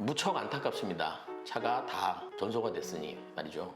무척 안타깝습니다. 차가 다 전소가 됐으니 말이죠.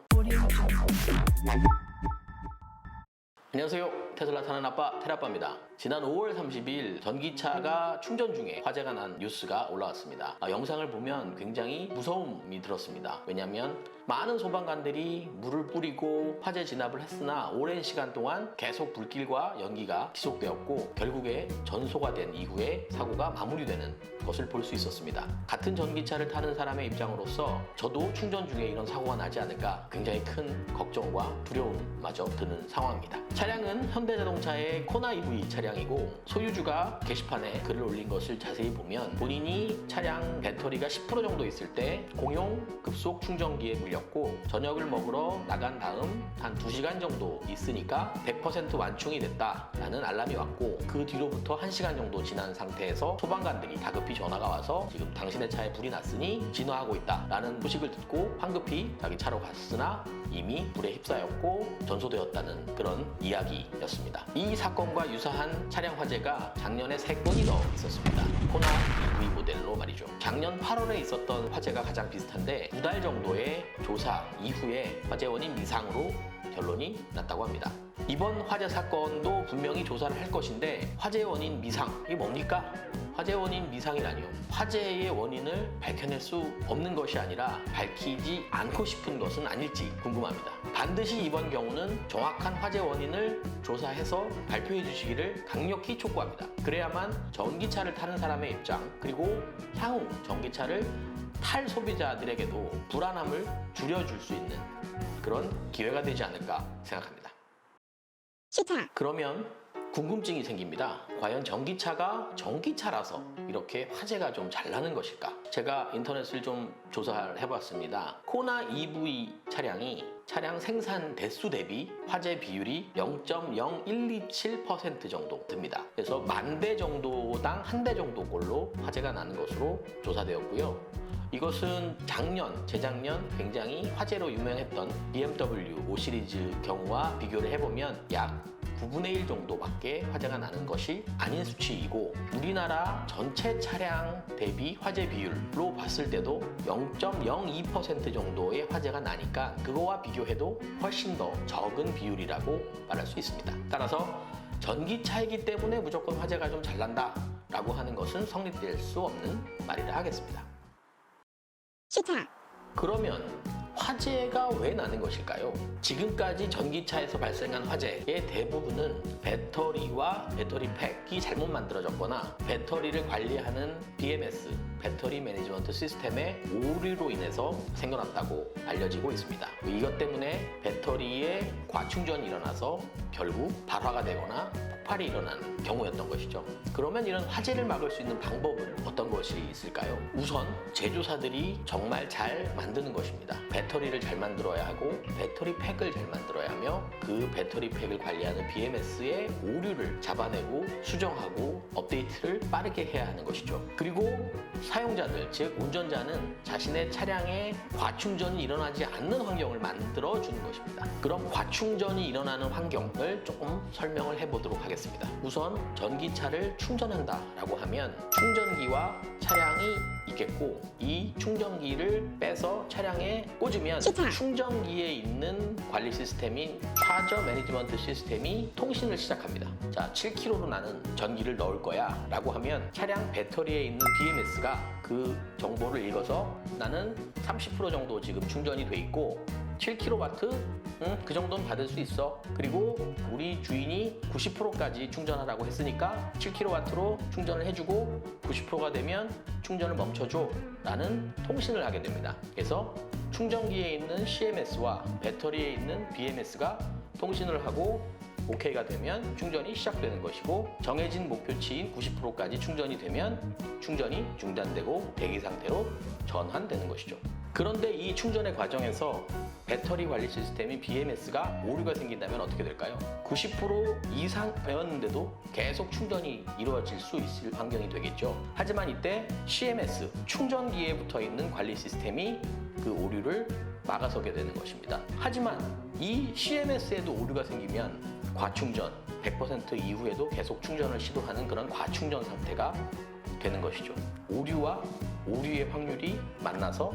안녕하세요. 테슬라 타는 아빠 테라빠입니다. 지난 5월 30일 전기차가 충전 중에 화재가 난 뉴스가 올라왔습니다. 영상을 보면 굉장히 무서움이 들었습니다. 왜냐하면 많은 소방관들이 물을 뿌리고 화재 진압을 했으나 오랜 시간 동안 계속 불길과 연기가 지속되었고 결국에 전소가 된 이후에 사고가 마무리되는 것을 볼 수 있었습니다. 같은 전기차를 타는 사람의 입장으로서 저도 충전 중에 이런 사고가 나지 않을까 굉장히 큰 걱정과 두려움마저 드는 상황입니다. 차량은 현대자동차의 코나 EV 차량이고 소유주가 게시판에 글을 올린 것을 자세히 보면 본인이 차량 배터리가 10% 정도 있을 때 공용 급속 충전기에 물렸고 저녁을 먹으러 나간 다음 한 2시간 정도 있으니까 100% 완충이 됐다라는 알람이 왔고 그 뒤로부터 1시간 정도 지난 상태에서 소방관들이 다급히 전화가 와서 지금 당신의 차에 불이 났으니 진화하고 있다라는 소식을 듣고 황급히 자기 차로 갔으나 이미 불에 휩싸였고 전소되었다는 그런 이야기였습니다. 이 사건과 유사한 차량 화재가 작년에 3건이 더 있었습니다. 코나 EV 모델로 말이죠. 작년 8월에 있었던 화재가 가장 비슷한데 2달 정도의 조사 이후에 화재 원인 미상으로 결론이 났다고 합니다. 이번 화재 사건도 분명히 조사를 할 것인데 화재 원인 미상, 이게 뭡니까? 화재 원인 미상이라니요. 화재의 원인을 밝혀낼 수 없는 것이 아니라 밝히지 않고 싶은 것은 아닐지 궁금합니다. 반드시 이번 경우는 정확한 화재 원인을 조사해서 발표해 주시기를 강력히 촉구합니다. 그래야만 전기차를 타는 사람의 입장 그리고 향후 전기차를 탈 소비자들에게도 불안함을 줄여줄 수 있는 그런 기회가 되지 않을까 생각합니다. 그러면 궁금증이 생깁니다. 과연 전기차가 전기차라서 이렇게 화재가 좀 잘 나는 것일까? 제가 인터넷을 좀 조사를 해봤습니다. 코나 EV 차량이 차량 생산 대수 대비 화재 비율이 0.0127% 정도 됩니다. 그래서 10,000대 정도당 1대 정도꼴로 화재가 나는 것으로 조사되었고요. 이것은 재작년 굉장히 화재로 유명했던 BMW 5 시리즈 경우와 비교를 해보면 약 9분의 1 정도밖에 화재가 나는 것이 아닌 수치이고 우리나라 전체 차량 대비 화재 비율로 봤을 때도 0.02% 정도의 화재가 나니까 그거와 비교해도 훨씬 더 적은 비율이라고 말할 수 있습니다. 따라서 전기차이기 때문에 무조건 화재가 좀 잘 난다 라고 하는 것은 성립될 수 없는 말이라 하겠습니다. 그러면 화재가 왜 나는 것일까요? 지금까지 전기차에서 발생한 화재의 대부분은 배터리와 배터리 팩이 잘못 만들어졌거나 배터리를 관리하는 BMS, 배터리 매니지먼트 시스템의 오류로 인해서 생겨났다고 알려지고 있습니다. 이것 때문에 배터리에 과충전이 일어나서 결국 발화가 되거나 폭발이 일어나는 경우였던 것이죠. 그러면 이런 화재를 막을 수 있는 방법은 어떤 것이 있을까요? 우선 제조사들이 정말 잘 만드는 것입니다. 배터리를 잘 만들어야 하고 배터리 팩을 잘 만들어야 하며 그 배터리 팩을 관리하는 BMS의 오류를 잡아내고 수정하고 업데이트를 빠르게 해야 하는 것이죠. 그리고 사용자들, 즉 운전자는 자신의 차량에 과충전이 일어나지 않는 환경을 만들어 주는 것입니다. 그럼 과충전이 일어나는 환경을 조금 설명을 해보도록 하겠습니다. 우선 전기차를 충전한다라고 하면 충전기와 차량이 있겠고 이 충전기를 빼서 차량에 꽂으면 충전기에 있는 관리 시스템인 차저 매니지먼트 시스템이 통신을 시작합니다. 자, 7kg로 나는 전기를 넣을 거야 라고 하면 차량 배터리에 있는 BMS가 그 정보를 읽어서 나는 30% 정도 지금 충전이 돼 있고 7kW? 그 정도는 받을 수 있어. 그리고 우리 주인이 90%까지 충전하라고 했으니까 7kW로 충전을 해주고 90%가 되면 충전을 멈춰줘 라는 통신을 하게 됩니다. 그래서 충전기에 있는 CMS와 배터리에 있는 BMS가 통신을 하고 OK가 되면 충전이 시작되는 것이고 정해진 목표치인 90%까지 충전이 되면 충전이 중단되고 대기 상태로 전환되는 것이죠. 그런데 이 충전의 과정에서 배터리 관리 시스템인 BMS가 오류가 생긴다면 어떻게 될까요? 90% 이상이었는데도 계속 충전이 이루어질 수 있을 환경이 되겠죠. 하지만 이때 CMS, 충전기에 붙어 있는 관리 시스템이 그 오류를 막아서게 되는 것입니다. 하지만 이 CMS에도 오류가 생기면 과충전, 100% 이후에도 계속 충전을 시도하는 그런 과충전 상태가 되는 것이죠. 오류와 오류의 확률이 만나서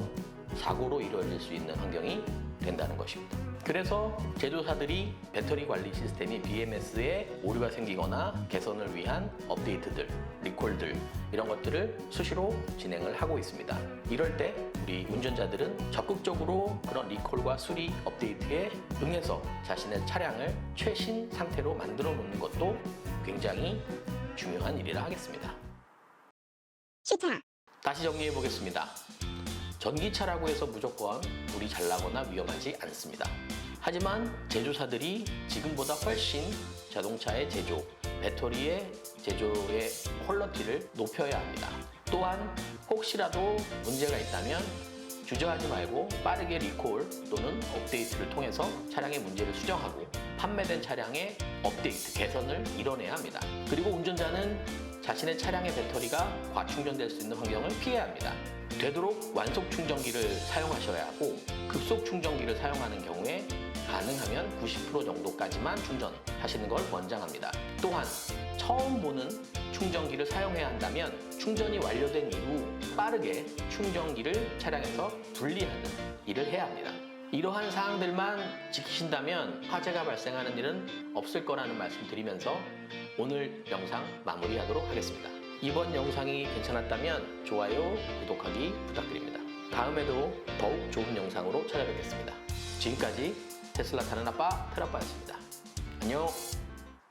사고로 이루어질 수 있는 환경이 된다는 것입니다. 그래서 제조사들이 배터리 관리 시스템인 BMS에 오류가 생기거나 개선을 위한 업데이트들, 리콜들 이런 것들을 수시로 진행을 하고 있습니다. 이럴 때 우리 운전자들은 적극적으로 그런 리콜과 수리 업데이트에 응해서 자신의 차량을 최신 상태로 만들어 놓는 것도 굉장히 중요한 일이라 하겠습니다. 다시 정리해 보겠습니다. 전기차라고 해서 무조건 불이 잘 나거나 위험하지 않습니다. 하지만 제조사들이 지금보다 훨씬 자동차의 제조, 배터리의 제조의 퀄리티를 높여야 합니다. 또한 혹시라도 문제가 있다면 주저하지 말고 빠르게 리콜 또는 업데이트를 통해서 차량의 문제를 수정하고 판매된 차량의 업데이트, 개선을 이뤄내야 합니다. 그리고 운전자는 자신의 차량의 배터리가 과충전될 수 있는 환경을 피해야 합니다. 되도록 완속 충전기를 사용하셔야 하고 급속 충전기를 사용하는 경우에 가능하면 90% 정도까지만 충전하시는 걸 권장합니다. 또한 처음 보는 충전기를 사용해야 한다면 충전이 완료된 이후 빠르게 충전기를 차량에서 분리하는 일을 해야 합니다. 이러한 사항들만 지키신다면 화재가 발생하는 일은 없을 거라는 말씀 드리면서 오늘 영상 마무리하도록 하겠습니다. 이번 영상이 괜찮았다면 좋아요, 구독하기 부탁드립니다. 다음에도 더욱 좋은 영상으로 찾아뵙겠습니다. 지금까지 테슬라 타는 아빠 트라빠였습니다. 안녕.